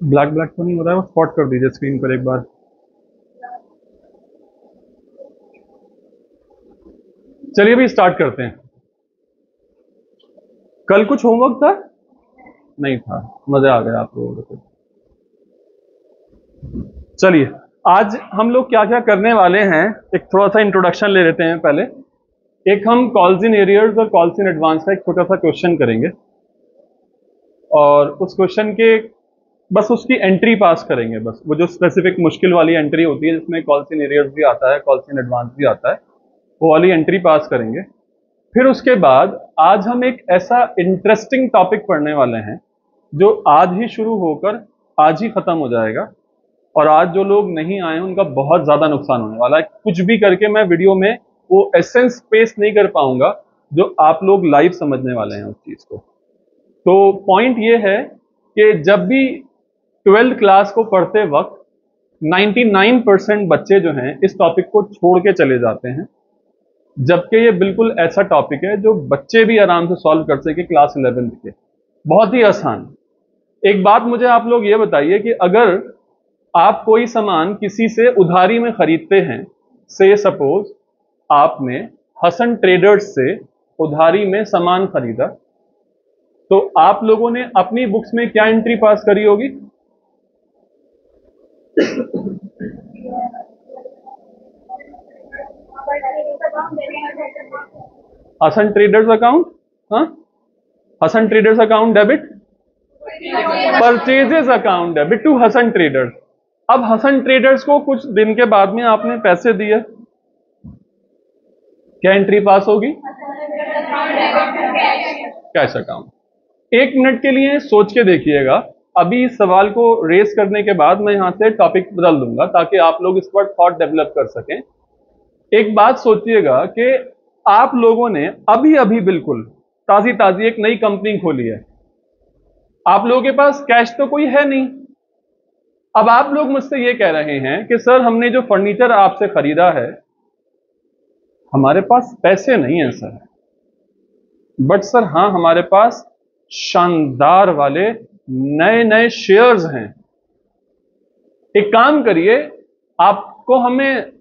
Black black तो नहीं हो रहा है, वो स्पॉट कर दीजिए स्क्रीन पर एक बार। चलिए अभी स्टार्ट करते हैं। कल कुछ होमवर्क था? नहीं था। मजे आ गए आप लोगों को। चलिए, आज हम लोग क्या क्या करने वाले हैं, एक थोड़ा सा इंट्रोडक्शन ले लेते हैं पहले। एक हम कॉल्स इन एरियर्स और कॉल्स इन एडवांस का एक छोटा सा क्वेश्चन करेंगे, और उस क्वेश्चन के बस उसकी एंट्री पास करेंगे। बस वो जो स्पेसिफिक मुश्किल वाली एंट्री होती है जिसमें कॉल्स इन एरियर्स भी आता है, कॉल्स इन एडवांस भी आता है, वो वाली एंट्री पास करेंगे। फिर उसके बाद आज हम एक ऐसा इंटरेस्टिंग टॉपिक पढ़ने वाले हैं जो आज ही शुरू होकर आज ही खत्म हो जाएगा, और आज जो लोग नहीं आए हैं उनका बहुत ज्यादा नुकसान होने वाला है। कुछ भी करके मैं वीडियो में वो एसेंस पेश नहीं कर पाऊंगा जो आप लोग लाइव समझने वाले हैं उस चीज को। तो पॉइंट ये है कि जब भी 12th क्लास को पढ़ते वक्त 99% बच्चे जो हैं इस टॉपिक को छोड़ के चले जाते हैं, जबकि ये बिल्कुल ऐसा टॉपिक है जो बच्चे भी आराम से सॉल्व कर सके, क्लास 11th के। बहुत ही आसान। एक बात मुझे आप लोग ये बताइए कि अगर आप कोई सामान किसी से उधारी में खरीदते हैं, से सपोज आपने हसन ट्रेडर्स से उधारी में सामान खरीदा, तो आप लोगों ने अपनी बुक्स में क्या एंट्री पास करी होगी? हसन ट्रेडर्स अकाउंट, हाँ, Hasan traders account debit, purchases account debit to Hasan traders. अब हसन ट्रेडर्स को कुछ दिन के बाद में आपने पैसे दिए, क्या एंट्री पास होगी? Cash account. एक मिनट के लिए सोच के देखिएगा। अभी इस सवाल को रेस करने के बाद मैं यहां से टॉपिक बदल दूंगा ताकि आप लोग इस पर थॉट डेवलप कर सकें। एक बात सोचिएगा कि आप लोगों ने अभी अभी बिल्कुल ताजी ताजी एक नई कंपनी खोली है, आप लोगों के पास कैश तो कोई है नहीं। अब आप लोग मुझसे ये कह रहे हैं कि सर हमने जो फर्नीचर आपसे खरीदा है, हमारे पास पैसे नहीं है सर, बट सर हाँ हमारे पास शानदार वाले नए नए शेयर्स हैं। एक काम करिए, आपको हमें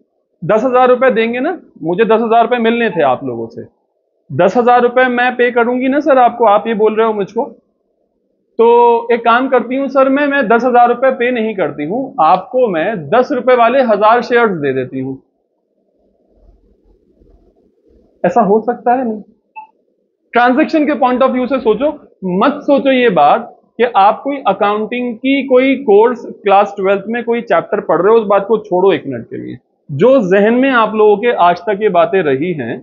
10,000 रुपए देंगे ना, मुझे 10,000 रुपए मिलने थे आप लोगों से, 10,000 रुपए मैं पे करूंगी ना सर आपको, आप ये बोल रहे हो मुझको। तो एक काम करती हूं सर, मैं 10,000 रुपए पे नहीं करती हूं, आपको मैं 10 रुपए वाले 1,000 शेयर्स दे देती हूं। ऐसा हो सकता है? नहीं। ट्रांजैक्शन के पॉइंट ऑफ व्यू से सोचो, मत सोचो ये बात कि आप कोई अकाउंटिंग की कोई कोर्स क्लास 12th में कोई चैप्टर पढ़ रहे हो, उस बात को छोड़ो एक मिनट के लिए। जो जहन में आप लोगों के आज तक ये बातें रही हैं,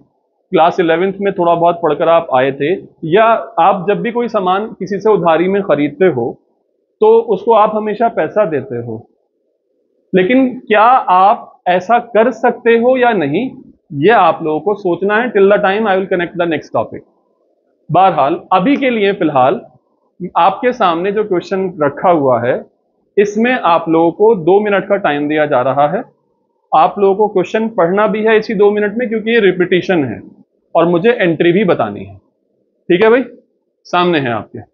क्लास 11th में थोड़ा बहुत पढ़कर आप आए थे, या आप जब भी कोई सामान किसी से उधारी में खरीदते हो तो उसको आप हमेशा पैसा देते हो, लेकिन क्या आप ऐसा कर सकते हो या नहीं, ये आप लोगों को सोचना है। Till the time I will connect the next topic. बहरहाल अभी के लिए फिलहाल आपके सामने जो क्वेश्चन रखा हुआ है, इसमें आप लोगों को 2 मिनट का टाइम दिया जा रहा है। आप लोगों को क्वेश्चन पढ़ना भी है इसी 2 मिनट में, क्योंकि ये रिपीटिशन है और मुझे एंट्री भी बतानी है। ठीक है भाई, सामने है आपके।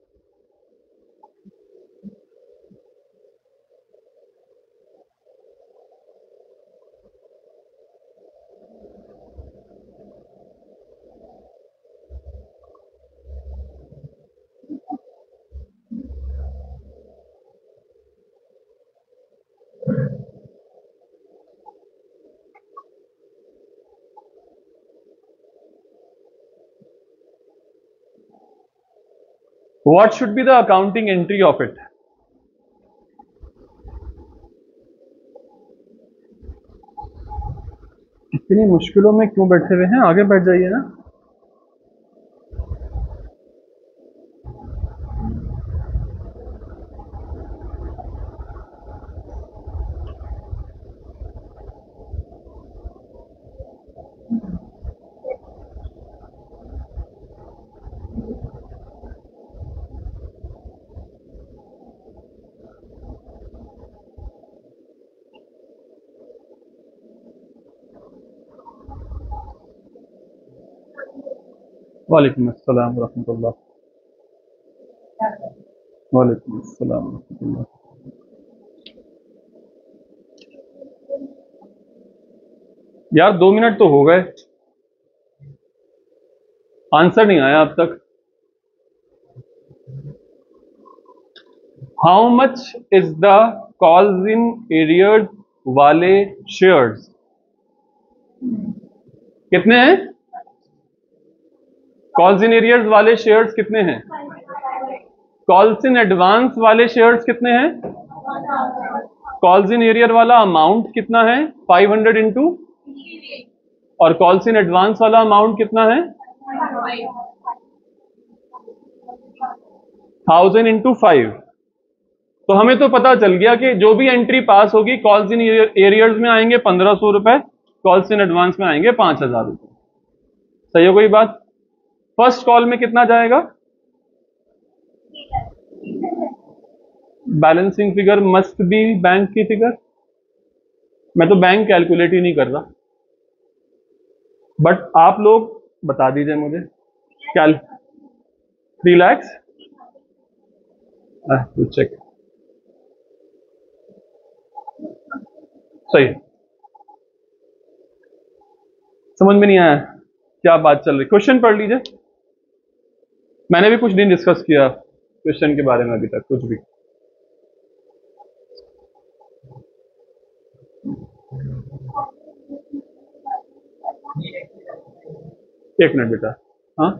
What should be the accounting entry of it? इतनी मुश्किलों में क्यों बैठे हुए हैं, आगे बैठ जाइए ना। वालेकुम अस्सलाम वरहमतुल्लाह। वालेकुम अस्सलाम वरहमतुल्लाह। यार 2 मिनट तो हो गए, आंसर नहीं आया अब तक। How much is the calls in arrears वाले शेयर्स? कितने हैं कॉल्स इन एरियर्स वाले शेयर्स? कितने हैं कॉल्स इन एडवांस वाले शेयर्स? कितने हैं कॉल्स इन एरियर वाला अमाउंट कितना है? 500 इंटू, और कॉल्स इन एडवांस वाला अमाउंट कितना है? 1000 इंटू 5। तो हमें तो पता चल गया कि जो भी एंट्री पास होगी कॉल्स इन एरियर्स में आएंगे 1500 रुपए, कॉल्स इन एडवांस में आएंगे 5000 रुपए। सही हो गई बात? फर्स्ट कॉल में कितना जाएगा? Balancing figure must B bank की फिगर। मैं तो बैंक कैलकुलेट ही नहीं कर रहा, बट आप लोग बता दीजिए मुझे। क्या 3 लाख? चेक सही। समझ में नहीं आया क्या बात चल रही? क्वेश्चन पढ़ लीजिए। मैंने भी कुछ दिन डिस्कस किया क्वेश्चन के बारे में, अभी तक कुछ भी। एक मिनट बेटा। हाँ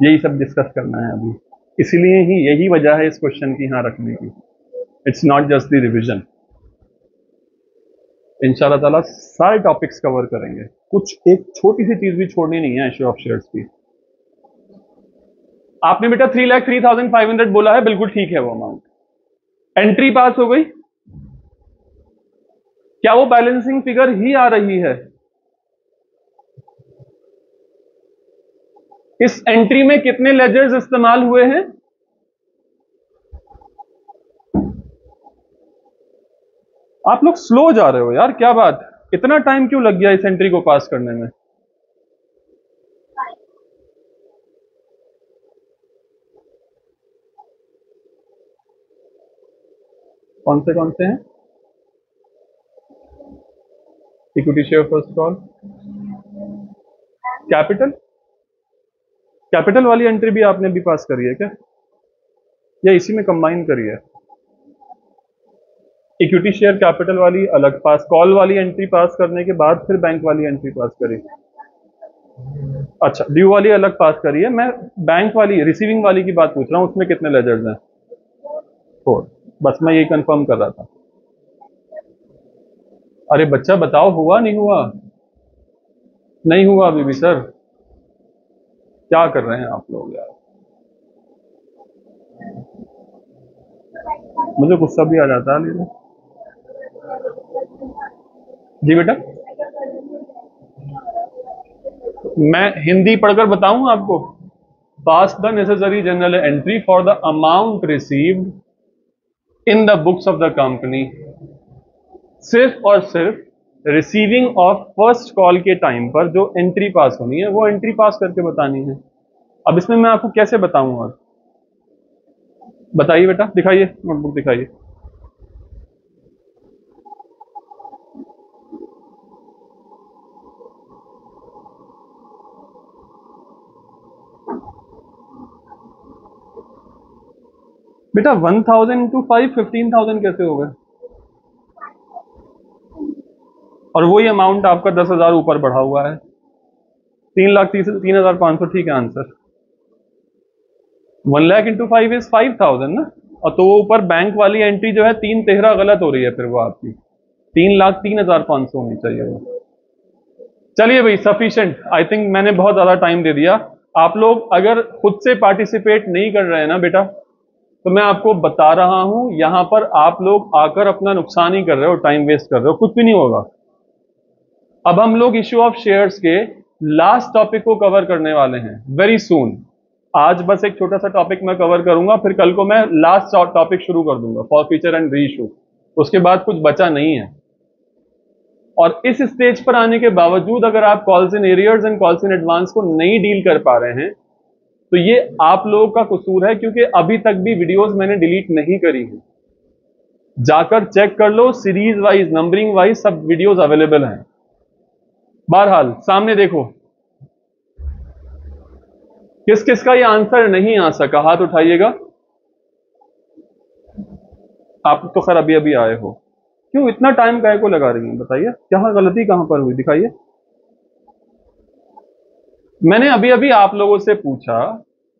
यही सब डिस्कस करना है अभी, इसलिए ही यही वजह है इस क्वेश्चन की यहाँ रखने की। It's not just the revision. इंशाल्लाह ताला सारे टॉपिक्स कवर करेंगे, कुछ एक छोटी सी चीज भी छोड़नी नहीं है इशू ऑफ शेयर्स की। आपने बेटा 3,03,500 बोला है, बिल्कुल ठीक है वो अमाउंट। एंट्री पास हो गई, क्या वो बैलेंसिंग फिगर ही आ रही है? इस एंट्री में कितने लेजर्स इस्तेमाल हुए हैं? आप लोग स्लो जा रहे हो यार, क्या बात? इतना टाइम क्यों लग गया इस एंट्री को पास करने में? कौन से हैं? Equity share first call, capital. Capital वाली एंट्री भी आपने भी पास करी है क्या, या इसी में कंबाइन करी है? इक्विटी शेयर कैपिटल वाली अलग पास, कॉल वाली एंट्री पास करने के बाद फिर बैंक वाली एंट्री पास करी। अच्छा, ड्यू वाली अलग पास करी है। मैं बैंक वाली रिसीविंग वाली की बात पूछ रहा हूं, उसमें कितने लेजर्स हैं? 4। बस मैं यही कंफर्म कर रहा था। अरे बच्चा बताओ, हुआ नहीं हुआ? नहीं हुआ अभी भी सर? क्या कर रहे हैं आप लोग यार? मुझे गुस्सा भी आ जाता है लेकिन। जी बेटा, मैं हिंदी पढ़कर बताऊं आपको? Pass the necessary journal entry for the amount received in the books of the company. सिर्फ और सिर्फ रिसीविंग ऑफ फर्स्ट कॉल के टाइम पर जो एंट्री पास होनी है वो एंट्री पास करके बतानी है। अब इसमें मैं आपको कैसे बताऊं? और बताइए बेटा, दिखाइए नोटबुक दिखाइए। बेटा 1000 इंटू 5 15,000 कैसे हो गए? और वही अमाउंट आपका 10,000 ऊपर बढ़ा हुआ है। 3,30,3,500 ठीक है आंसर। 1 लाख इंटू 5 इज 5,000 ना। और तो वो ऊपर बैंक वाली एंट्री जो है 3 13 गलत हो रही है, फिर वो आपकी 3,03,500 होनी चाहिए वो। चलिए भाई सफिशिएंट, आई थिंक मैंने बहुत ज्यादा टाइम दे दिया। आप लोग अगर खुद से पार्टिसिपेट नहीं कर रहे हैं ना बेटा, तो मैं आपको बता रहा हूं, यहां पर आप लोग आकर अपना नुकसान ही कर रहे हो, टाइम वेस्ट कर रहे हो, कुछ भी नहीं होगा। अब हम लोग इश्यू ऑफ शेयर्स के लास्ट टॉपिक को कवर करने वाले हैं वेरी सून। आज बस एक छोटा सा टॉपिक मैं कवर करूंगा, फिर कल को मैं लास्ट टॉपिक शुरू कर दूंगा, for feature and re issue. उसके बाद कुछ बचा नहीं है। और इस स्टेज पर आने के बावजूद अगर आप calls in arrears and calls in advance को नहीं डील कर पा रहे हैं, तो ये आप लोगों का कसूर है, क्योंकि अभी तक भी वीडियोस मैंने डिलीट नहीं करी है। जाकर चेक कर लो, सीरीज वाइज नंबरिंग वाइज सब वीडियोस अवेलेबल हैं। बहरहाल सामने देखो, किस किस का ये आंसर नहीं आ सका, हाथ उठाइएगा। आप तो खैर अभी अभी आए हो, क्यों इतना टाइम काहे को लगा रही हैं, बताइए क्या गलती कहां पर हुई, दिखाइए। मैंने अभी अभी आप लोगों से पूछा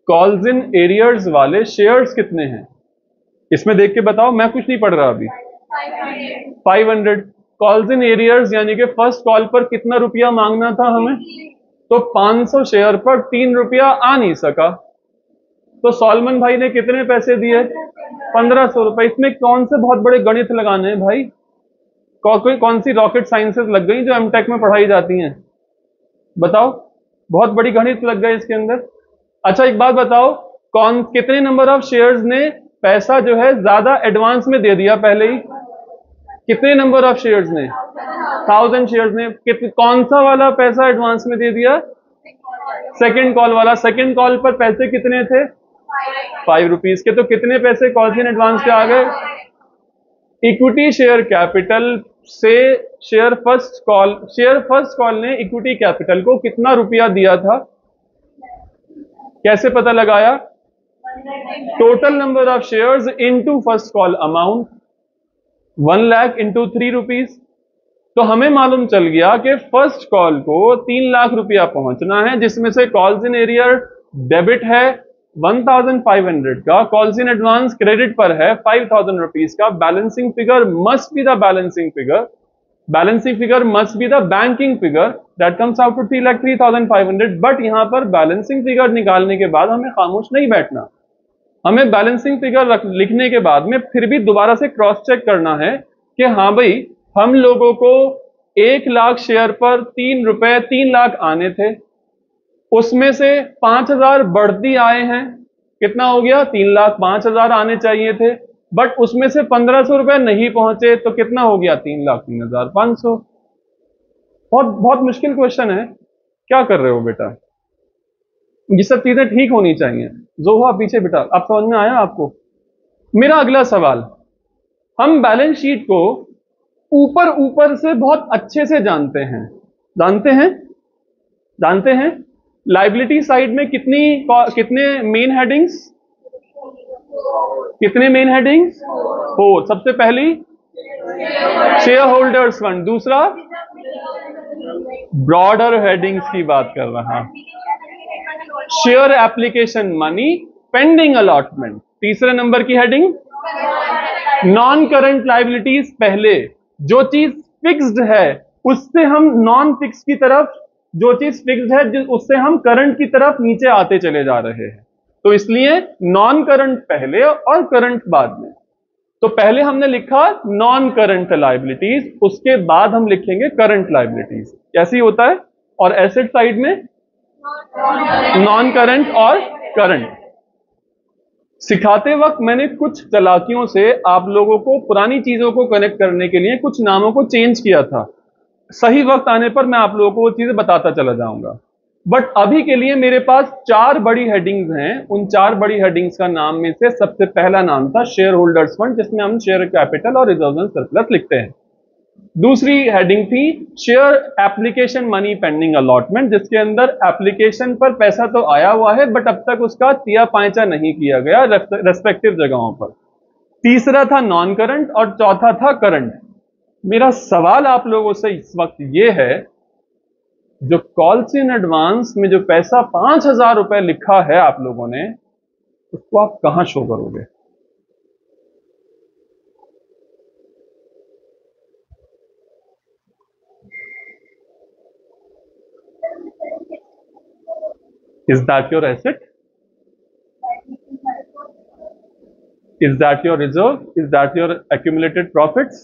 कॉल्स इन एरियर्स वाले शेयर्स कितने हैं, इसमें देख के बताओ, मैं कुछ नहीं पढ़ रहा अभी। 500। कॉल्स इन एरियर्स यानी कि फर्स्ट कॉल पर कितना रुपया मांगना था हमें, तो 500 शेयर पर 3 रुपया आ नहीं सका, तो सॉलमन भाई ने कितने पैसे दिए, 1500 रुपए। इसमें कौन से बहुत बड़े गणित लगाने हैं भाई, कोई कौन सी रॉकेट साइंसेस लग गई जो एमटेक में पढ़ाई जाती हैं, बताओ, बहुत बड़ी गणित लग गए इसके अंदर। अच्छा एक बात बताओ, कौन कितने नंबर ऑफ शेयर्स ने पैसा जो है ज्यादा एडवांस में दे दिया पहले ही, कितने नंबर ऑफ शेयर्स ने, 1000 शेयर्स ने। कौन सा वाला पैसा एडवांस में दे दिया, सेकंड कॉल वाला। सेकंड कॉल पर पैसे कितने थे, 5 रुपीज के, तो कितने पैसे कॉल्स इन एडवांस के आ गए। इक्विटी शेयर कैपिटल से शेयर फर्स्ट कॉल ने इक्विटी कैपिटल को कितना रुपया दिया था, कैसे पता लगाया, total number of shares into first call amount, 1 lakh into 3 rupees. तो हमें मालूम चल गया कि फर्स्ट कॉल को 3 लाख रुपया पहुंचना है, जिसमें से कॉल्स इन एरियर डेबिट है 1500 का, कॉल्स इन एडवांस क्रेडिट पर है 5000 रुपीज का। Balancing figure must be the balancing figure, balancing figure must be the banking figure, that comes out to 3,03,500। But यहां पर बैलेंसिंग फिगर निकालने के बाद हमें खामोश नहीं बैठना, हमें बैलेंसिंग फिगर लिखने के बाद में फिर भी दोबारा से क्रॉस चेक करना है कि हाँ भाई हम लोगों को 1 लाख शेयर पर 3 रुपए 3 लाख आने थे, उसमें से 5000 बढ़ती आए हैं, कितना हो गया 3 लाख 5000 आने चाहिए थे, बट उसमें से 1500 रुपए नहीं पहुंचे, तो कितना हो गया 3 लाख 3500। बहुत बहुत मुश्किल क्वेश्चन है, क्या कर रहे हो बेटा, ये सब चीजें ठीक होनी चाहिए। जो हुआ पीछे बेटा, आप समझ में आया आपको। मेरा अगला सवाल, हम बैलेंस शीट को ऊपर ऊपर से बहुत अच्छे से जानते हैं, जानते हैं लाइबिलिटी साइड में कितने मेन हेडिंग्स, कितने मेन हेडिंग्स, 4। सबसे पहली शेयर होल्डर्स फंड, दूसरा ब्रॉडर हेडिंग्स की बात कर रहा, share application money pending allotment, तीसरे नंबर की हेडिंग नॉन करंट लाइबिलिटीज। पहले जो चीज फिक्स्ड है उससे हम नॉन फिक्स की तरफ, जो चीज फिक्स्ड है उससे हम करंट की तरफ नीचे आते चले जा रहे हैं, तो इसलिए नॉन करंट पहले और करंट बाद में। तो पहले हमने लिखा नॉन करंट लाइबिलिटीज, उसके बाद हम लिखेंगे करंट लाइबिलिटीज, कैसे होता है। और एसेट साइड में नॉन करंट और करंट। सिखाते वक्त मैंने कुछ चालाकियों से आप लोगों को पुरानी चीजों को कनेक्ट करने के लिए कुछ नामों को चेंज किया था, सही वक्त आने पर मैं आप लोगों को वो चीजें बताता चला जाऊंगा। बट अभी के लिए मेरे पास 4 बड़ी हेडिंग्स हैं, उन 4 बड़ी हेडिंग्स का नाम में से सबसे पहला नाम था शेयर होल्डर्स फंड, जिसमें हम शेयर कैपिटल और रिजर्व एंड सरप्लस लिखते हैं। दूसरी हेडिंग थी share application money pending allotment, जिसके अंदर एप्लीकेशन पर पैसा तो आया हुआ है बट अब तक उसका तिया पांचा नहीं किया गया रेस्पेक्टिव जगहों पर। तीसरा था नॉन करंट और चौथा था करंट। मेरा सवाल आप लोगों से इस वक्त ये है, जो कॉल्स इन एडवांस में जो पैसा 5000 रुपए लिखा है आप लोगों ने, उसको आप कहां शो करोगे। Is that your asset? Is that your reserve? Is that your accumulated profits?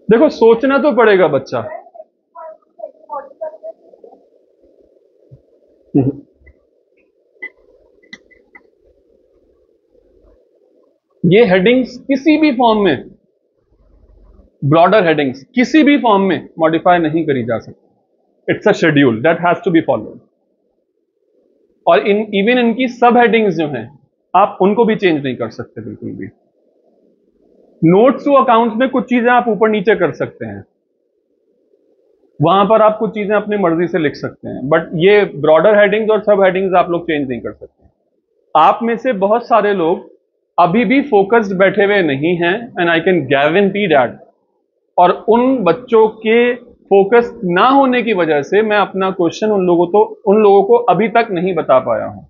देखो सोचना तो पड़ेगा बच्चा। ये हेडिंग्स किसी भी फॉर्म में, ब्रॉडर हेडिंग्स किसी भी फॉर्म में मॉडिफाई नहीं करी जा सकती। It's a schedule that has to be followed. और इवन इनकी सब हेडिंग्स जो हैं आप उनको भी चेंज नहीं कर सकते बिल्कुल भी। नोट्स टू अकाउंट्स में कुछ चीजें आप ऊपर नीचे कर सकते हैं, वहां पर आप कुछ चीजें अपनी मर्जी से लिख सकते हैं, बट ये ब्रॉडर हेडिंग्स और सब हेडिंग्स आप लोग चेंज नहीं कर सकते। आप में से बहुत सारे लोग अभी भी फोकस्ड बैठे हुए नहीं हैं, and I can guarantee that. और उन बच्चों के फोकस ना होने की वजह से मैं अपना क्वेश्चन उन लोगों को अभी तक नहीं बता पाया हूं।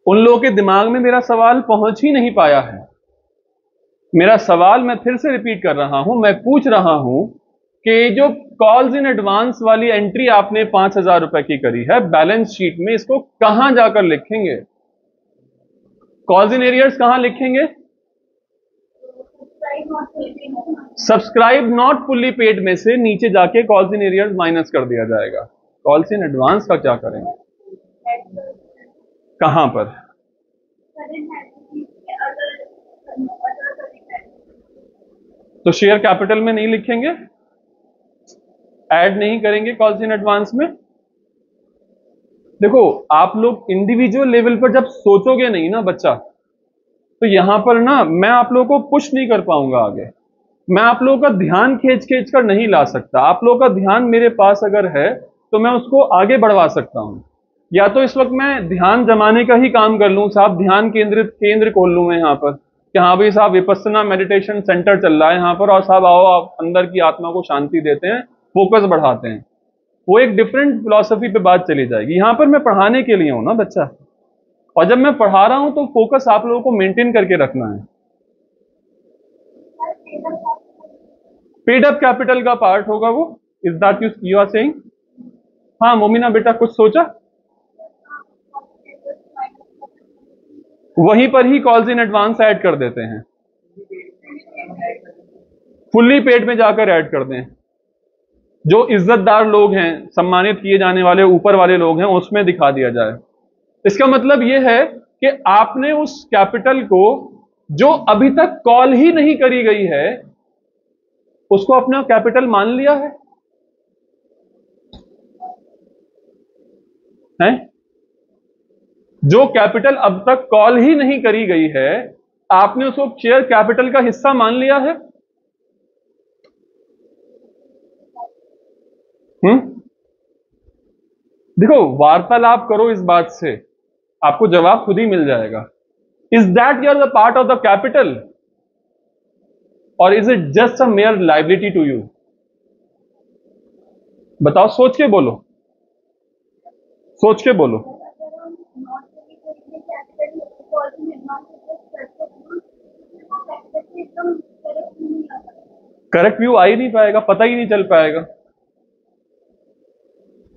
उन लोगों के दिमाग में मेरा सवाल पहुंच ही नहीं पाया है। मेरा सवाल मैं फिर से रिपीट कर रहा हूं, मैं पूछ रहा हूं कि जो कॉल्स इन एडवांस वाली एंट्री आपने 5,000 रुपए की करी है बैलेंस शीट में, इसको कहां जाकर लिखेंगे? कॉल्स इन एरियर्स कहां लिखेंगे? सब्सक्राइब नॉट फुल्ली पेड में से नीचे जाके कॉल्स इन एरियर्स माइनस कर दिया जाएगा। कॉल्स इन एडवांस का क्या करेंगे? कहां पर? तो शेयर कैपिटल में नहीं लिखेंगे, ऐड नहीं करेंगे कॉल्स इन एडवांस में। देखो, आप लोग इंडिविजुअल लेवल पर जब सोचोगे नहीं ना बच्चा, तो यहां पर ना मैं आप लोगों को पुश नहीं कर पाऊंगा आगे। मैं आप लोगों का ध्यान खींच खींच कर नहीं ला सकता। आप लोगों का ध्यान मेरे पास अगर है तो मैं उसको आगे बढ़वा सकता हूं। या तो इस वक्त मैं ध्यान जमाने का ही काम कर लूं, साहब ध्यान केंद्र खोल लूं मैं यहां पर कि हाँ भाई साहब विपस्सना मेडिटेशन सेंटर चल रहा है यहां पर, और साहब आओ आप अंदर की आत्मा को शांति देते हैं, फोकस बढ़ाते हैं। वो एक डिफरेंट फिलॉसफी पे बात चली जाएगी। यहां पर मैं पढ़ाने के लिए हूं ना बच्चा, और जब मैं पढ़ा रहा हूं तो फोकस आप लोगों को मेंटेन करके रखना है। पेड अप कैपिटल का पार्ट होगा वो, is that you are saying? हाँ मोमिना बेटा कुछ सोचा? वहीं पर ही कॉल्स इन एडवांस ऐड कर देते हैं, फुल्ली पेड में जाकर ऐड कर दें। जो इज्जतदार लोग हैं, सम्मानित किए जाने वाले ऊपर वाले लोग हैं, उसमें दिखा दिया जाए। इसका मतलब यह है कि आपने उस कैपिटल को जो अभी तक कॉल ही नहीं करी गई है उसको अपना कैपिटल मान लिया है, हैं? जो कैपिटल अब तक कॉल ही नहीं करी गई है आपने उसको शेयर कैपिटल का हिस्सा मान लिया है। देखो, वार्तालाप करो इस बात से, आपको जवाब खुद ही मिल जाएगा। Is that your the part of the capital और is it just a mere liability to you? बताओ, सोच के बोलो, सोच के बोलो। करेक्ट व्यू आ ही नहीं पाएगा, पता ही नहीं चल पाएगा,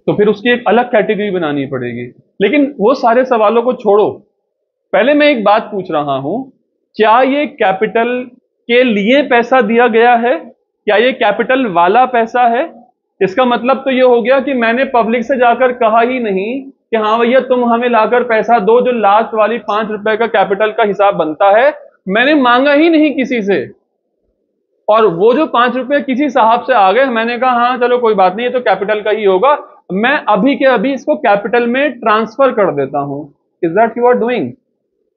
तो फिर उसकी एक अलग कैटेगरी बनानी पड़ेगी। लेकिन वो सारे सवालों को छोड़ो, पहले मैं एक बात पूछ रहा हूं, क्या ये कैपिटल के लिए पैसा दिया गया है? क्या ये कैपिटल वाला पैसा है? इसका मतलब तो ये हो गया कि मैंने पब्लिक से जाकर कहा ही नहीं कि हाँ भैया तुम हमें लाकर पैसा दो, जो लास्ट वाली 5 रुपए का कैपिटल का हिसाब बनता है। मैंने मांगा ही नहीं किसी से, और वो जो 5 रुपए किसी साहब से आ गए, मैंने कहा हाँ चलो कोई बात नहीं, ये तो कैपिटल का ही होगा, मैं अभी के अभी इसको कैपिटल में ट्रांसफर कर देता हूं। Is that you are doing?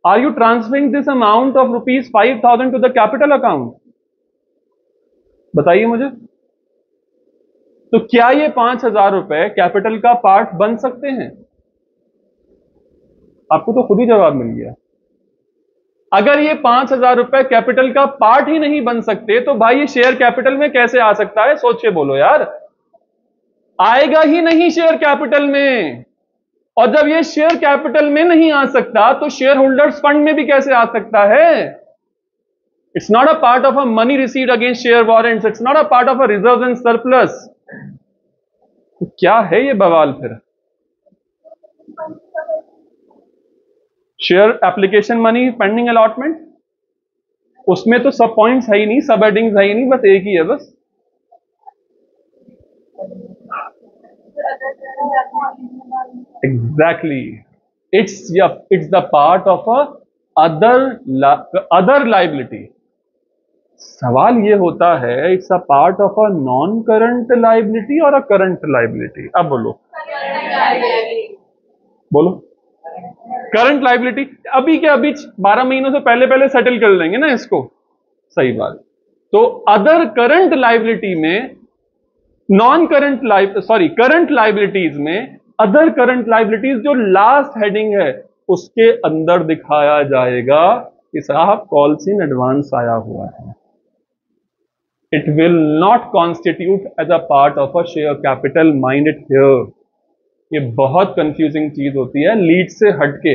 Are you transferring this amount of ₹5,000 to the capital account? बताइए मुझे। तो क्या ये 5,000 रुपए कैपिटल का पार्ट बन सकते हैं? आपको तो खुद ही जवाब मिल गया। अगर ये 5,000 रुपए कैपिटल का पार्ट ही नहीं बन सकते तो भाई ये शेयर कैपिटल में कैसे आ सकता है? सोच के बोलो यार, आएगा ही नहीं शेयर कैपिटल में। और जब ये शेयर कैपिटल में नहीं आ सकता तो शेयर होल्डर्स फंड में भी कैसे आ सकता है? It's not a part of a money received against share warrants, it's not a part of a reserve and surplus. तो क्या है ये बवाल फिर? Share application money pending allotment, उसमें तो सब पॉइंट्स है ही नहीं, सब हेडिंग्स है ही नहीं, बस एक ही है बस। Exactly, it's the part of a other liability. सवाल ये होता है, it's a part of a non current liability और अ करंट लाइबिलिटी? अब बोलो, बोलो। Current liability. अभी क्या, अभी 12 महीनों से पहले पहले सेटल कर लेंगे ना इसको। सही बात। तो अदर करंट लाइबिलिटी में, नॉन करंट करंट लाइबिलिटीज में अदर करंट लाइबिलिटीज जो लास्ट हेडिंग है उसके अंदर दिखाया जाएगा कि साहब कॉल्स इन एडवांस आया हुआ है। It will not constitute as a part of a share capital, mind it here. ये बहुत कंफ्यूजिंग चीज होती है, लीड से हटके।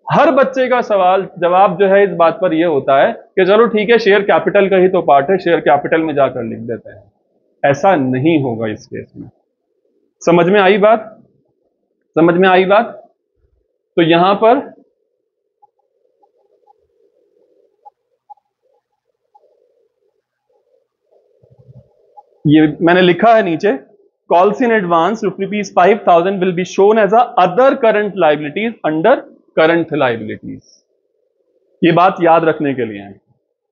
हर बच्चे का सवाल जवाब जो है इस बात पर यह होता है कि चलो ठीक है, शेयर कैपिटल का ही तो पार्ट है, शेयर कैपिटल में जाकर लिख देते हैं। ऐसा नहीं होगा इस केस में। समझ में आई बात? समझ में आई बात? तो यहां पर ये मैंने लिखा है नीचे, calls in advance ₹5,000 will be shown as a other current liabilities under current liabilities. ये बात याद रखने के लिए है।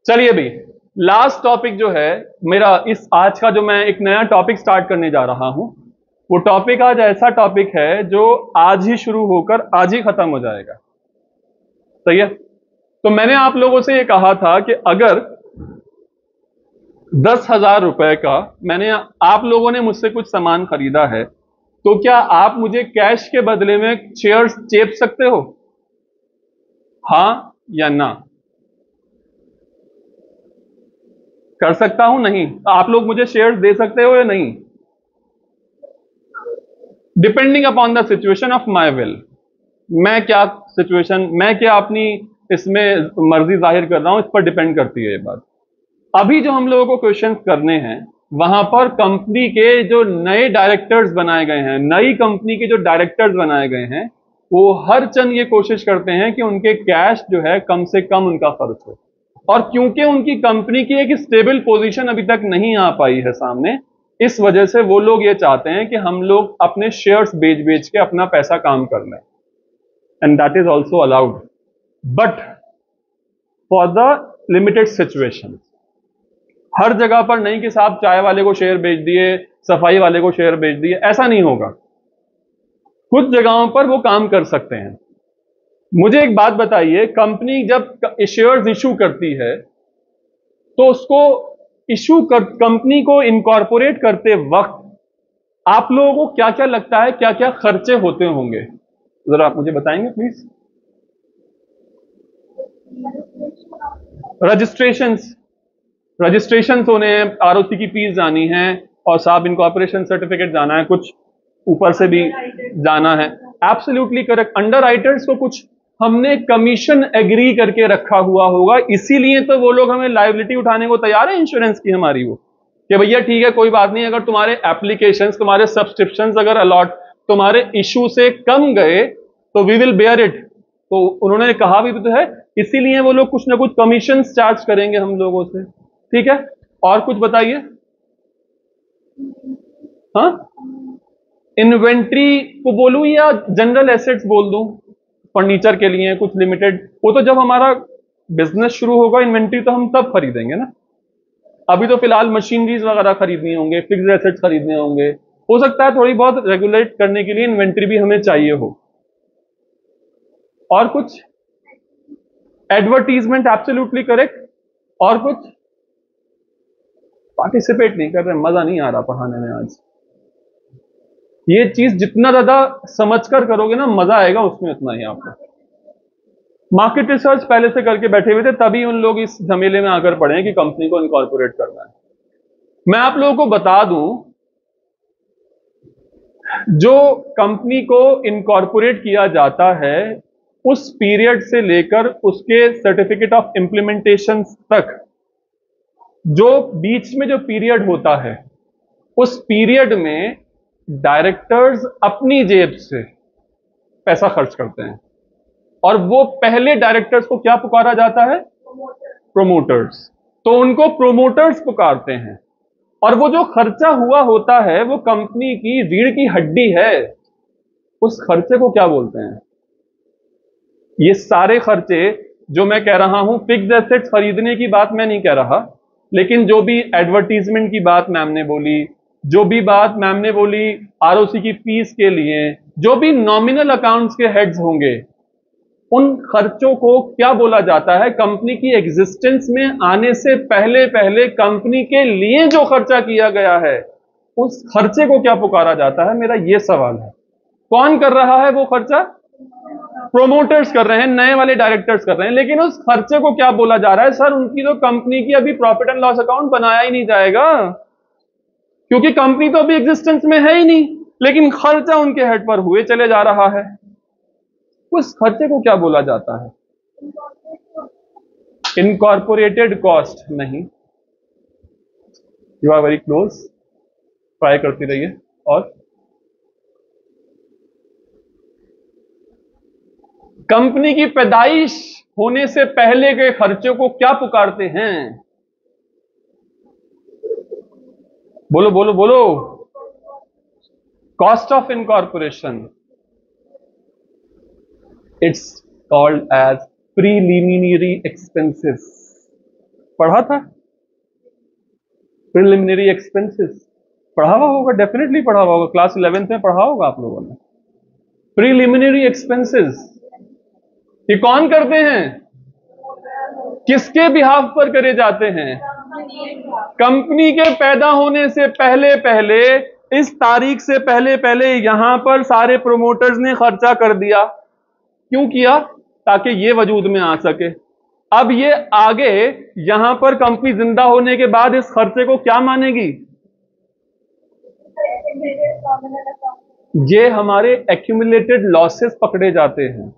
चलिए भाई, लास्ट टॉपिक जो है मेरा, इस आज का जो मैं एक नया टॉपिक स्टार्ट करने जा रहा हूं, वो टॉपिक आज ऐसा टॉपिक है जो आज ही शुरू होकर आज ही खत्म हो जाएगा। सही है? तो मैंने आप लोगों से ये कहा था कि अगर 10,000 रुपए का मैंने, आप लोगों ने मुझसे कुछ सामान खरीदा है, तो क्या आप मुझे कैश के बदले में शेयर्स चेप सकते हो? हां या ना? कर सकता हूं? नहीं? आप लोग मुझे शेयर्स दे सकते हो या नहीं? Depending upon the situation of my will. मैं क्या सिचुएशन, मैं क्या अपनी इसमें मर्जी जाहिर कर रहा हूं, इस पर डिपेंड करती है ये बात। अभी जो हम लोगों को क्वेश्चंस करने हैं, वहां पर कंपनी के जो नए डायरेक्टर्स बनाए गए हैं, नई कंपनी के जो डायरेक्टर्स बनाए गए हैं, वो हर चंद ये कोशिश करते हैं कि उनके कैश जो है कम से कम उनका खर्च हो। और क्योंकि उनकी कंपनी की एक स्टेबल पोजीशन अभी तक नहीं आ पाई है सामने, इस वजह से वो लोग ये चाहते हैं कि हम लोग अपने शेयर्स बेच बेच के अपना पैसा काम कर लें, and that is also allowed, but for the limited situation. हर जगह पर नहीं कि साहब चाय वाले को शेयर बेच दिए, सफाई वाले को शेयर बेच दिए, ऐसा नहीं होगा। कुछ जगहों पर वो काम कर सकते हैं। मुझे एक बात बताइए, कंपनी जब शेयर्स इशू करती है तो उसको कंपनी को इनकॉर्पोरेट करते वक्त आप लोगों को क्या क्या लगता है, क्या क्या खर्चे होते होंगे? जरा आप मुझे बताएंगे प्लीज। रजिस्ट्रेशन होने हैं, आरओसी की फीस जानी है, और साहब इनकॉर्पोरेशन सर्टिफिकेट जाना है, कुछ ऊपर से भी जाना है। Absolutely correct. अंडर राइटर्स को कुछ हमने कमीशन एग्री करके रखा हुआ होगा, इसीलिए तो वो लोग हमें लायबिलिटी उठाने को तैयार है इंश्योरेंस की हमारी, वो कि भैया ठीक है कोई बात नहीं, अगर तुम्हारे एप्लीकेशंस, तुम्हारे सब्सक्रिप्शंस अगर अलॉट तुम्हारे इशू से कम गए तो वी विल बेयर इट। तो उन्होंने कहा भी तो है, इसीलिए वो लोग कुछ ना कुछ कमीशन चार्ज करेंगे हम लोगों से। ठीक है, और कुछ बताइए। हाँ, इन्वेंट्री को बोलूं या जनरल एसेट्स बोल दूं? फर्नीचर के लिए कुछ लिमिटेड, वो तो जब हमारा बिजनेस शुरू होगा इन्वेंट्री तो हम तब खरीदेंगे ना। अभी तो फिलहाल मशीनरीज वगैरह खरीदनी होंगे, फिक्स्ड एसेट्स खरीदने होंगे, हो सकता है थोड़ी बहुत रेगुलेट करने के लिए इन्वेंट्री भी हमें चाहिए हो। और कुछ? Advertisement, absolutely correct. और कुछ? पार्टिसिपेट नहीं कर रहे, मजा नहीं आ रहा पढ़ाने में आज। ये चीज जितना ज्यादा समझकर करोगे ना, मजा आएगा उसमें उतना ही आपको। मार्केट रिसर्च पहले से करके बैठे हुए थे, तभी उन लोग इस झमेले में आकर पड़े हैं कि कंपनी को इनकॉर्पोरेट करना है। मैं आप लोगों को बता दूं, जो कंपनी को इनकॉर्पोरेट किया जाता है उस पीरियड से लेकर उसके सर्टिफिकेट ऑफ इंप्लीमेंटेशन तक, जो बीच में जो पीरियड होता है, उस पीरियड में डायरेक्टर्स अपनी जेब से पैसा खर्च करते हैं, और वो पहले डायरेक्टर्स को क्या पुकारा जाता है? प्रोमोटर्स। तो उनको प्रोमोटर्स पुकारते हैं, और वो जो खर्चा हुआ होता है वो कंपनी की रीढ़ की हड्डी है, उस खर्चे को क्या बोलते हैं? ये सारे खर्चे जो मैं कह रहा हूं, फिक्स्ड एसेट्स खरीदने की बात मैं नहीं कह रहा, लेकिन जो भी एडवर्टीजमेंट की बात मैम ने बोली, जो भी बात मैम ने बोली आरओसी की फीस के लिए, जो भी नॉमिनल अकाउंट्स के हेड्स होंगे, उन खर्चों को क्या बोला जाता है? कंपनी की एग्जिस्टेंस में आने से पहले पहले कंपनी के लिए जो खर्चा किया गया है, उस खर्चे को क्या पुकारा जाता है? मेरा ये सवाल है। कौन कर रहा है वो खर्चा? प्रोमोटर्स कर रहे हैं, नए वाले डायरेक्टर्स कर रहे हैं, लेकिन उस खर्चे को क्या बोला जा रहा है? सर, उनकी तो कंपनी की अभी प्रॉफिट एंड लॉस अकाउंट बनाया ही नहीं जाएगा, क्योंकि कंपनी तो अभी एग्जिस्टेंस में है ही नहीं, लेकिन खर्चा उनके हेड पर हुए चले जा रहा है। उस खर्चे को क्या बोला जाता है? इनकॉर्पोरेटेड कॉस्ट नहीं। You are very close, try करती रहिए। और कंपनी की पैदाइश होने से पहले के खर्चे को क्या पुकारते हैं? बोलो बोलो बोलो। Cost of incorporation. It's called as preliminary expenses. पढ़ा था? प्रीलिमिनरी एक्सपेंसेस पढ़ा हुआ होगा, डेफिनेटली पढ़ा हुआ होगा, क्लास 11th में पढ़ा होगा आप लोगों ने। प्रीलिमिनरी एक्सपेंसेस ये कौन करते हैं? किसके बिहाफ पर करे जाते हैं? कंपनी के पैदा होने से पहले पहले, इस तारीख से पहले पहले यहां पर सारे प्रोमोटर्स ने खर्चा कर दिया। क्यों किया? ताकि ये वजूद में आ सके। अब ये आगे यहां पर कंपनी जिंदा होने के बाद इस खर्चे को क्या मानेगी? ये हमारे एक्यूमुलेटेड लॉसेस पकड़े जाते हैं,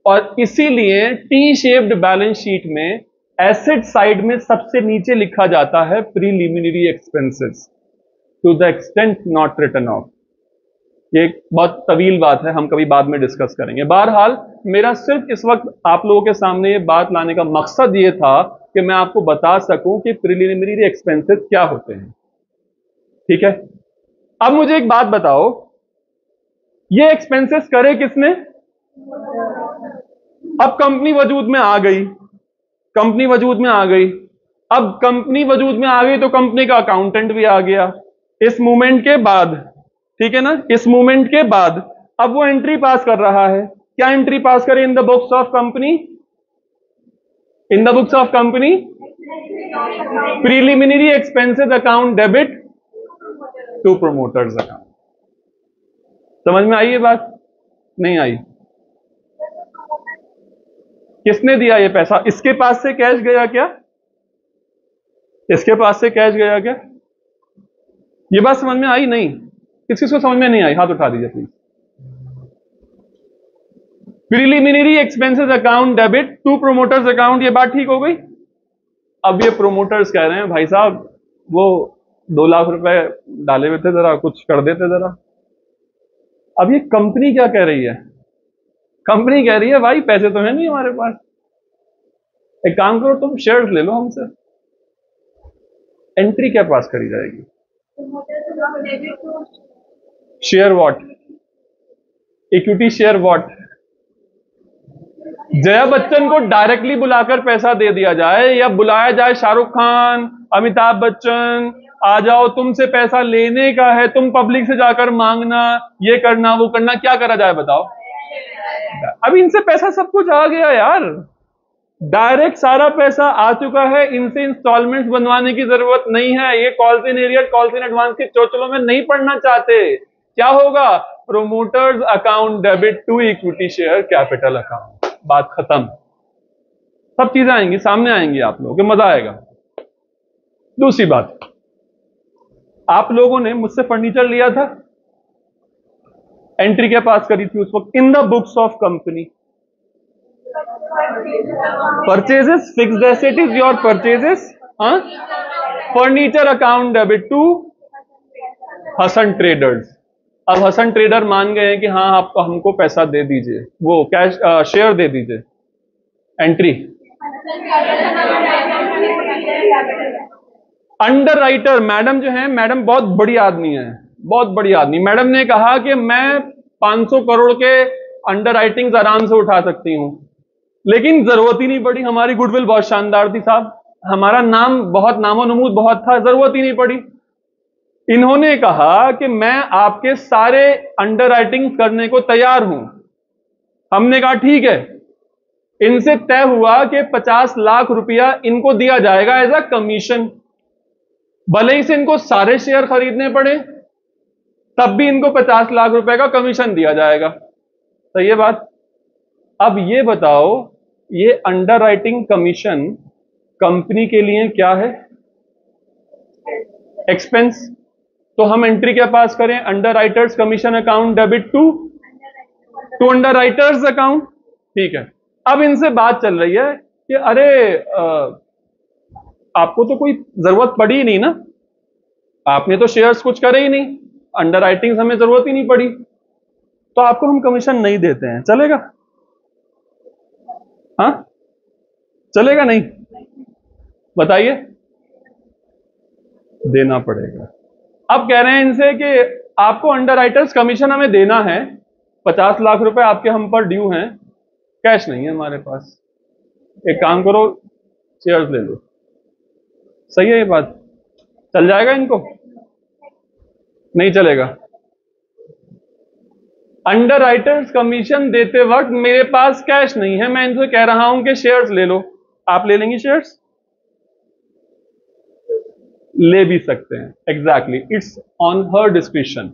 और इसीलिए टी शेप्ड बैलेंस शीट में एसेट साइड में सबसे नीचे लिखा जाता है preliminary expenses to the extent not written off. ये एक बहुत तवील बात है, हम कभी बाद में डिस्कस करेंगे। बहरहाल मेरा सिर्फ इस वक्त आप लोगों के सामने ये बात लाने का मकसद ये था कि मैं आपको बता सकूं कि प्रीलिमिनरी एक्सपेंसेस क्या होते हैं। ठीक है, अब मुझे एक बात बताओ, ये एक्सपेंसेस करे किसने? अब कंपनी वजूद में आ गई, कंपनी वजूद में आ गई। अब कंपनी वजूद में आ गई तो कंपनी का अकाउंटेंट भी आ गया इस मूवमेंट के बाद, ठीक है ना? इस मूवमेंट के बाद अब वो एंट्री पास कर रहा है। क्या एंट्री पास करे? In the books of company, in the books of company preliminary expenses account debit to promoters account. समझ में आई ये बात? नहीं आई? किसने दिया ये पैसा? इसके पास से कैश गया क्या? इसके पास से कैश गया क्या? ये बात समझ में आई? नहीं? किसको समझ में नहीं आई? हाथ उठा दीजिए please. Preliminary expenses account debit to promoters account, ये बात ठीक हो गई? अब ये प्रोमोटर्स कह रहे हैं भाई साहब वो 2 लाख रुपए डाले हुए थे, जरा कुछ कर देते जरा। अब ये कंपनी क्या कह रही है? कंपनी कह रही है भाई पैसे तो है नहीं हमारे पास, एक काम करो तुम शेयर्स ले लो हमसे। एंट्री क्या पास करी जाएगी? Share what? Equity share what? Jaya Bachchan को डायरेक्टली बुलाकर पैसा दे दिया जाए, या बुलाया जाए शाहरुख खान, अमिताभ बच्चन, आ जाओ तुमसे पैसा लेने का है, तुम पब्लिक से जाकर मांगना, ये करना वो करना, क्या करा जाए बताओ? अब इनसे पैसा सब कुछ आ गया यार, डायरेक्ट सारा पैसा आ चुका है, इनसे इंस्टॉलमेंट्स बनवाने की जरूरत नहीं है। ये calls in arrear, calls in advance के चोचलों में नहीं पढ़ना चाहते। क्या होगा? Promoters account debit to equity share capital account, बात खत्म। सब चीजें आएंगी, सामने आएंगी, आप लोगों को मजा आएगा। दूसरी बात, आप लोगों ने मुझसे फर्नीचर लिया था, एंट्री क्या पास करी थी उस वक्त? In the books of company. Purchases, fixed asset is your purchases, furniture account debit to Hasan traders. अब हसन ट्रेडर मान गए हैं कि हाँ आप हमको पैसा दे दीजिए, वो कैश शेयर दे दीजिए। एंट्री अंडर राइटर, मैडम जो है, मैडम बहुत बड़ी आदमी है, बहुत बड़ी आदमी। मैडम ने कहा कि मैं 500 करोड़ के अंडर राइटिंग्स आराम से उठा सकती हूं। लेकिन जरूरत ही नहीं पड़ी, हमारी गुडविल बहुत शानदार थी साहब, हमारा नाम बहुत नामो नमूद बहुत था, जरूरत ही नहीं पड़ी। इन्होंने कहा कि मैं आपके सारे अंडरराइटिंग करने को तैयार हूं। हमने कहा ठीक है। इनसे तय हुआ कि 50 लाख रुपया इनको दिया जाएगा एज अ कमीशन, भले ही से इनको सारे शेयर खरीदने पड़े तब भी इनको 50 लाख रुपए का कमीशन दिया जाएगा। सही है बात? अब ये बताओ, ये अंडरराइटिंग कमीशन कंपनी के लिए क्या है? एक्सपेंस। तो हम एंट्री क्या पास करें? Underwriters commission account debit to underwriters account. ठीक है। अब इनसे बात चल रही है कि अरे आपको तो कोई जरूरत पड़ी ही नहीं ना, आपने तो शेयर्स कुछ करे ही नहीं, अंडरराइटिंग हमें जरूरत ही नहीं पड़ी, तो आपको हम कमीशन नहीं देते हैं, चलेगा? हाँ चलेगा नहीं? बताइए। देना पड़ेगा। अब कह रहे हैं इनसे कि आपको अंडरराइटर्स कमीशन हमें देना है, 50 लाख रुपए आपके हम पर ड्यू हैं, कैश नहीं है हमारे पास, एक काम करो शेयर्स ले लो। सही है ये बात? चल जाएगा इनको? नहीं चलेगा। अंडरराइटर्स कमीशन देते वक्त मेरे पास कैश नहीं है, मैं इनसे कह रहा हूं कि शेयर्स ले लो, आप ले लेंगी शेयर्स? ले भी सकते हैं, exactly, it's on her description.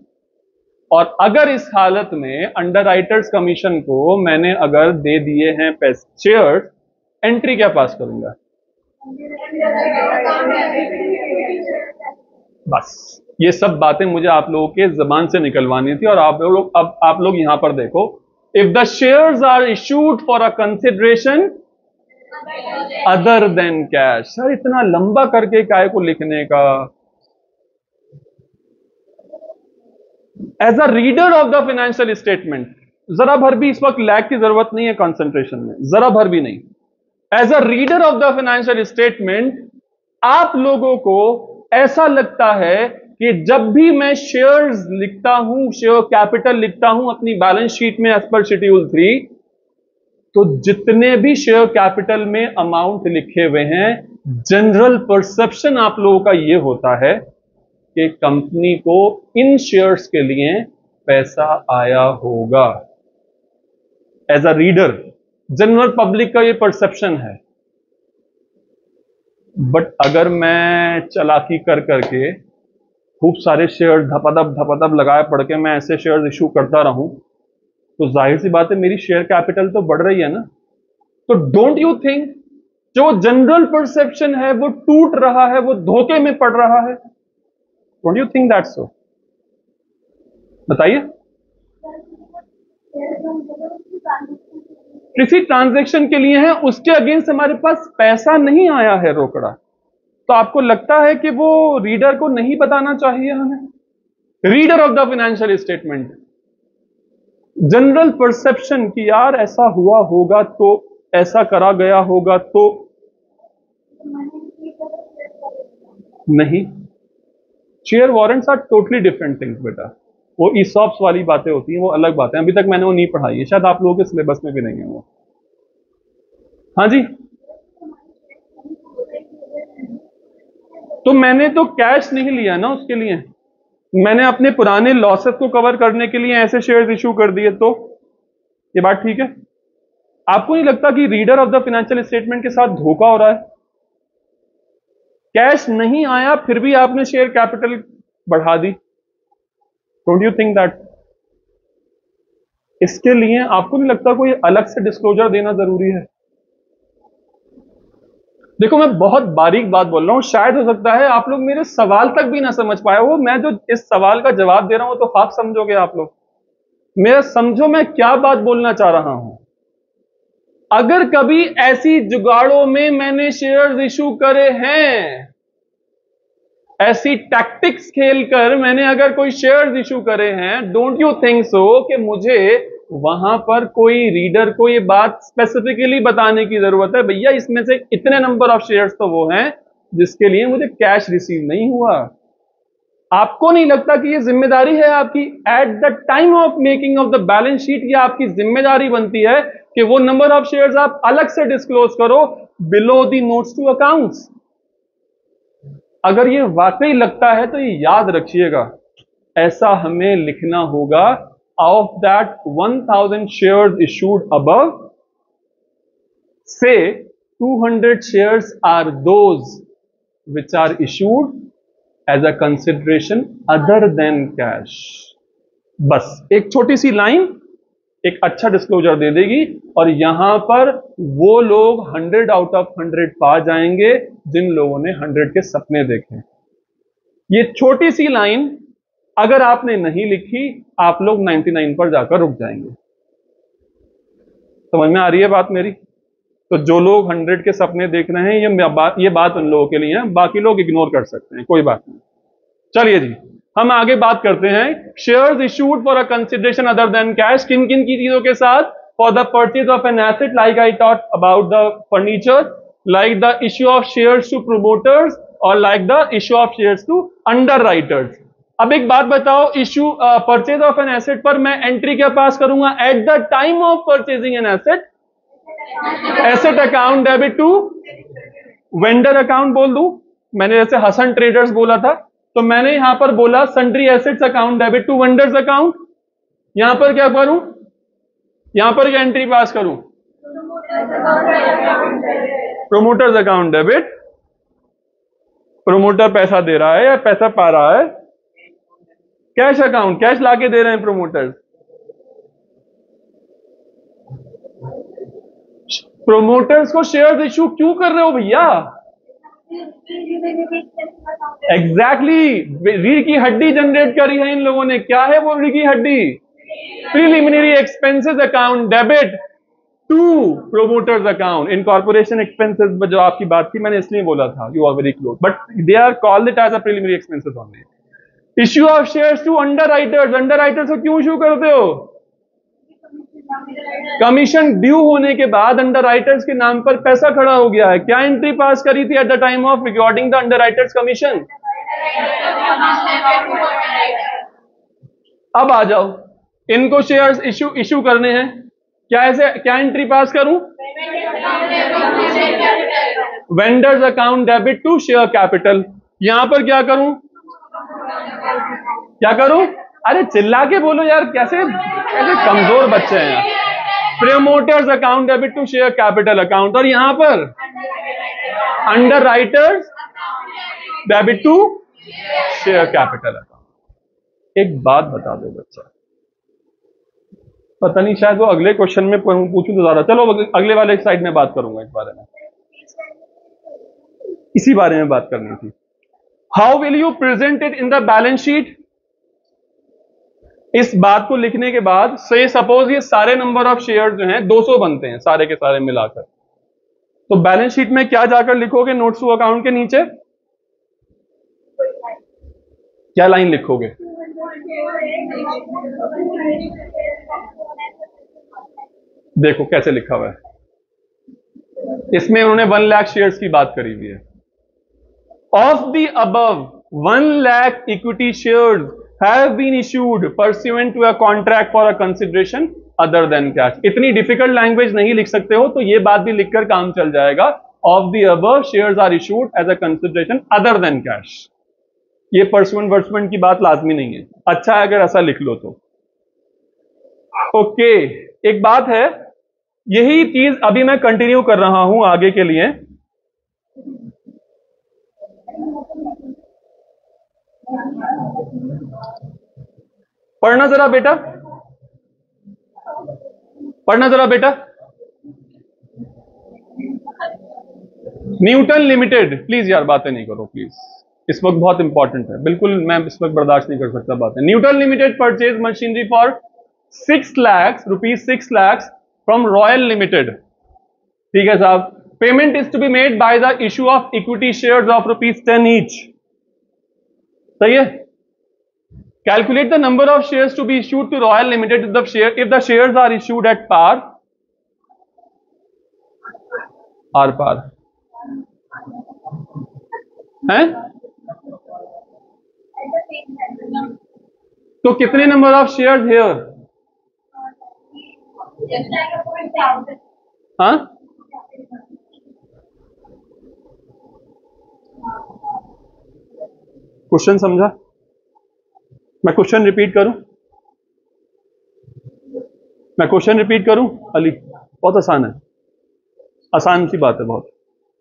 और अगर इस हालत में अंडरराइटर्स कमीशन को मैंने अगर दे दिए हैं पैसे शेयर्स, एंट्री क्या पास करूंगा? बस ये सब बातें मुझे आप लोगों के जबान से निकलवानी थी। और आप लोग, अब आप लोग यहां पर देखो, if the shares are issued for a consideration other than cash. Sir इतना लंबा करके काय को लिखने का? As a reader of the financial statement, जरा भर भी इस वक्त लैग की जरूरत नहीं है कंसंट्रेशन में, जरा भर भी नहीं। As a reader of the financial statement आप लोगों को ऐसा लगता है कि जब भी मैं शेयर्स लिखता हूं, शेयर कैपिटल लिखता हूं अपनी बैलेंस शीट में एज पर शेड्यूल 3, तो जितने भी शेयर कैपिटल में अमाउंट लिखे हुए हैं, जनरल परसेप्शन आप लोगों का यह होता है कि कंपनी को इन शेयर्स के लिए पैसा आया होगा। As a reader general public का यह परसेप्शन है। बट अगर मैं चालाकी कर करके खूब सारे शेयर धपाधप लगाए पड़ के मैं ऐसे शेयर्स इशू करता रहूं, तो जाहिर सी बात है मेरी शेयर कैपिटल तो बढ़ रही है ना। तो डोंट यू थिंक जो जनरल परसेप्शन है वो टूट रहा है, वो धोखे में पड़ रहा है? Don't you think that's so? बताइए। किसी ट्रांजैक्शन के लिए है, उसके अगेंस्ट हमारे पास पैसा नहीं आया है रोकड़ा, तो आपको लगता है कि वो रीडर को नहीं बताना चाहिए हमें? Reader of the financial statement general perception कि यार ऐसा हुआ होगा, तो ऐसा करा गया होगा, तो नहीं। Share warrants are totally different things बेटा, वो ईसॉप्स वाली बातें होती हैं, वो अलग बातें, अभी तक मैंने वो नहीं पढ़ाई है, शायद आप लोगों के सिलेबस में भी नहीं है वो। हाँ जी, तो मैंने तो कैश नहीं लिया ना उसके लिए, मैंने अपने पुराने लॉसेस को कवर करने के लिए ऐसे शेयर्स इशू कर दिए, तो ये बात ठीक है? आपको नहीं लगता कि reader of the financial statement के साथ धोखा हो रहा है? कैश नहीं आया फिर भी आपने शेयर कैपिटल बढ़ा दी। डोंट यू थिंक दैट इसके लिए आपको नहीं लगता कोई अलग से डिस्क्लोजर देना जरूरी है? देखो मैं बहुत बारीक बात बोल रहा हूं, शायद हो सकता है आप लोग मेरे सवाल तक भी ना समझ पाए हो, मैं जो इस सवाल का जवाब दे रहा हूं तो खाक समझोगे आप लोग। मेरा समझो मैं क्या बात बोलना चाह रहा हूं। अगर कभी ऐसी जुगाड़ों में मैंने शेयर्स इशू करे हैं, ऐसी टैक्टिक्स खेलकर मैंने अगर कोई शेयर्स इशू करे हैं, डोंट यू थिंक सो कि मुझे वहां पर कोई रीडर को ये बात स्पेसिफिकली बताने की जरूरत है, भैया इसमें से इतने नंबर ऑफ शेयर्स तो वो हैं जिसके लिए मुझे कैश रिसीव नहीं हुआ। आपको नहीं लगता कि ये जिम्मेदारी है आपकी eight the time of making of the balance sheet? ये आपकी जिम्मेदारी बनती है कि वो नंबर ऑफ शेयर्स आप अलग से डिस्क्लोज करो below the notes to accounts. अगर ये वाकई लगता है तो ये याद रखिएगा, ऐसा हमें लिखना होगा, of that 1000 shares issued above, से 200 shares are those which are issued as a consideration other than cash। बस एक छोटी सी लाइन एक अच्छा डिस्क्लोजर दे देगी और यहां पर वो लोग 100 आउट ऑफ 100 पा जाएंगे जिन लोगों ने 100 के सपने देखे। ये छोटी सी लाइन अगर आपने नहीं लिखी, आप लोग 99 पर जाकर रुक जाएंगे। समझ में आ रही है बात मेरी? तो जो लोग 100 के सपने देख रहे हैं, ये बात उन लोगों के लिए है, बाकी लोग इग्नोर कर सकते हैं, कोई बात नहीं। चलिए जी, हम आगे बात करते हैं। Shares issued for a consideration other than cash, किन किन की चीजों के साथ? For the purchase of an asset, like I taught about the furniture, like the issue of shares to promoters, और like the issue of shares to underwriters. अब एक बात बताओ, issue purchase of an asset पर मैं entry क्या pass करूंगा? At the time of purchasing an asset, asset account debit to vendor account बोल दूं। मैंने जैसे हसन ट्रेडर्स बोला था, तो मैंने यहां पर बोला sundry assets account debit to vendors account. यहां पर क्या करूं? यहां पर क्या एंट्री पास करूं? प्रोमोटर्स अकाउंट डेबिट, प्रोमोटर पैसा दे रहा है या पैसा पा रहा है? कैश अकाउंट, कैश लाके दे रहे हैं प्रोमोटर्स। प्रोमोटर्स को शेयर्स इशू क्यों कर रहे हो भैया? एग्जैक्टली, री की हड्डी जनरेट करी है इन लोगों ने। क्या है वो री की हड्डी? Preliminary expenses account debit to promoters account. Incorporation expenses जो आपकी बात थी, मैंने इसलिए बोला था, you are very close, but they are called it as a preliminary expenses only. Issue of shares to underwriters, underwriters को क्यों इशू करते हो? कमीशन ड्यू होने के बाद अंडर राइटर्स के नाम पर पैसा खड़ा हो गया है। क्या एंट्री पास करी थी eight the time of recording the under writers commission? अब आ जाओ, इनको शेयर्स इशू करने हैं, क्या एंट्री पास करूं? Vendors account debit to share capital. यहां पर क्या करूं? क्या करूं? अरे चिल्ला के बोलो यार, कैसे कमजोर बच्चे हैं यार। Promoters account debit to share capital account, और यहां पर underwriters debit to share capital account. एक बात बता दो बच्चा, पता नहीं शायद वो अगले क्वेश्चन में पूछूं तो ज्यादा, चलो अगले वाले साइड में बात करूंगा इस बारे में, इसी बारे में बात करनी थी। How will you present it in the balance sheet? इस बात को लिखने के बाद से सपोज ये सारे नंबर ऑफ शेयर जो हैं 200 बनते हैं सारे के सारे मिलाकर, तो बैलेंस शीट में क्या जाकर लिखोगे? नोट्स टू अकाउंट के नीचे क्या लाइन लिखोगे? देखो कैसे लिखा हुआ है, इसमें उन्होंने 1 लाख शेयर्स की बात करी हुई है। Of the above 1 lakh equity shares have been issued pursuant to a contract for a consideration other than cash। इतनी डिफिकल्ट लैंग्वेज नहीं लिख सकते हो तो ये बात भी लिखकर काम चल जाएगा। Of the above shares are issued as a consideration other than cash. ये पर्सुएंट वर्सुएंट की बात लाजमी नहीं है, अच्छा है अगर ऐसा लिख लो तो। ओके, एक बात है, यही चीज अभी मैं कंटिन्यू कर रहा हूं आगे के लिए। पढ़ना जरा बेटा, पढ़ना जरा बेटा। न्यूटन लिमिटेड, प्लीज यार बातें नहीं करो प्लीज, इस वक्त बहुत इंपॉर्टेंट है, बिल्कुल मैं इस वक्त बर्दाश्त नहीं कर सकता बातें। Newton limited purchase machinery for 6 lakh rupees, 6 lakh from royal limited. ठीक है साहब। Payment is to be made by the issue of equity shares of ₹10 each. सही है। Calculate the number of shares to be issued to Royal Limited if the shares are issued at par, par हैं? तो कितने number of shares here? हाँ, question समझा? मैं question repeat करूं? मैं क्वेश्चन रिपीट करूं अली? बहुत आसान है, आसान सी बात है बहुत।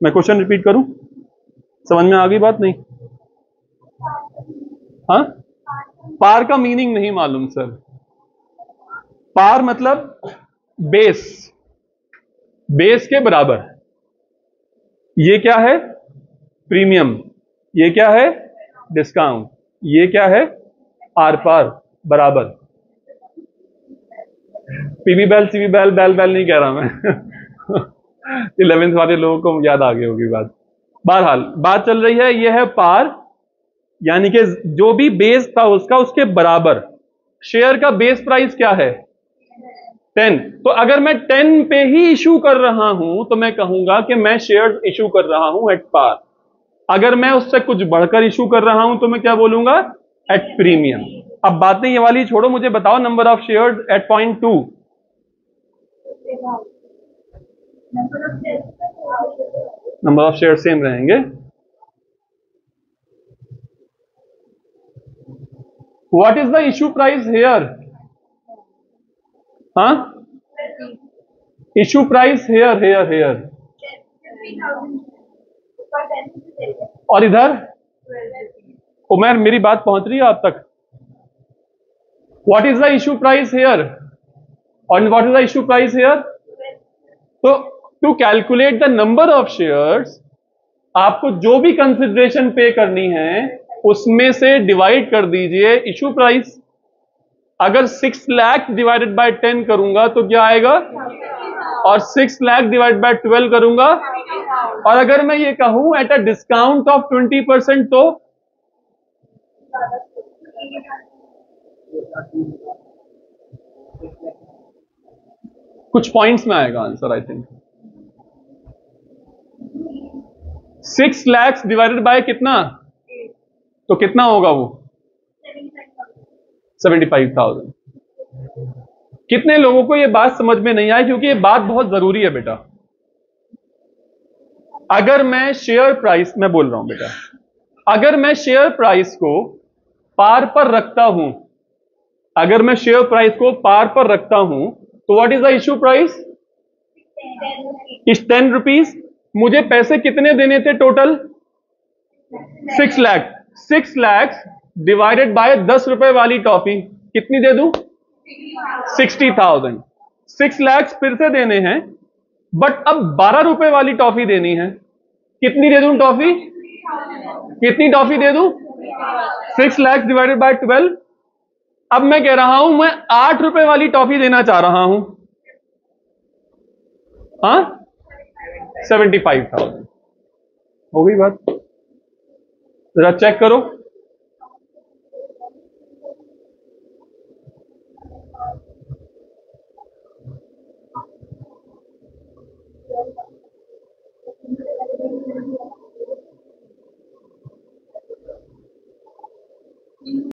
मैं क्वेश्चन रिपीट करूं? समझ में आ गई बात? नहीं? हाँ, पार का मीनिंग नहीं मालूम सर। पार मतलब बेस, बेस के बराबर। ये क्या है? प्रीमियम। ये क्या है? डिस्काउंट। ये क्या है? आर पार, बराबर। पीवी बैल, सीवी बैल, बैल बैल नहीं कह रहा मैं 11th वाले लोगों को याद आ गई होगी बात। बहरहाल बात चल रही है, ये है पार, यानी कि जो भी बेस था उसका, उसके बराबर। शेयर का बेस प्राइस क्या है? 10। तो अगर मैं 10 पे ही इशू कर रहा हूं तो मैं कहूंगा कि मैं शेयर इशू कर रहा हूं एट पार। अगर मैं उससे कुछ बढ़कर इशू कर रहा हूं तो मैं क्या बोलूंगा? At premium. अब बातें ये वाली छोड़ो, मुझे बताओ number of shares at point 2। Number of share same रहेंगे। What is the issue price here? हाँ, issue price here, here, here. और इधर उमर, मेरी बात पहुंच रही है आप तक? What is the issue price here और what is the issue price here? तो to calculate the number of shares आपको जो भी कंसिडरेशन पे करनी है उसमें से डिवाइड कर दीजिए इशू प्राइस। अगर 6 लाख डिवाइडेड बाय 10 करूंगा तो क्या आएगा? और 6 लाख डिवाइड बाय 12 करूंगा, और अगर मैं ये कहूं एट अ डिस्काउंट ऑफ 20% तो कुछ पॉइंट्स में आएगा answer I think. 6 lakh divided by कितना, तो कितना होगा वो? 75,000। कितने लोगों को ये बात समझ में नहीं आई? क्योंकि ये बात बहुत जरूरी है बेटा। अगर मैं शेयर प्राइस, मैं बोल रहा हूं बेटा, अगर मैं शेयर प्राइस को पार पर रखता हूं, अगर मैं शेयर प्राइस को पार पर रखता हूं तो what is the issue price? इस 10 रुपीज। मुझे पैसे कितने देने थे total? 6 lakh. 6 lakh divided by 10 रुपए वाली टॉफी कितनी दे दूं? 60,000। 6 लाख फिर से देने हैं, बट अब 12 रुपए वाली टॉफी देनी है। कितनी दे दूं टॉफी? कितनी टॉफी दे दूं? 6 लाख डिवाइडेड बाय 12। अब मैं कह रहा हूं मैं 8 रुपए वाली टॉफी देना चाह रहा हूं। हाँ, 75,000 हो गई बात। जरा चेक करो।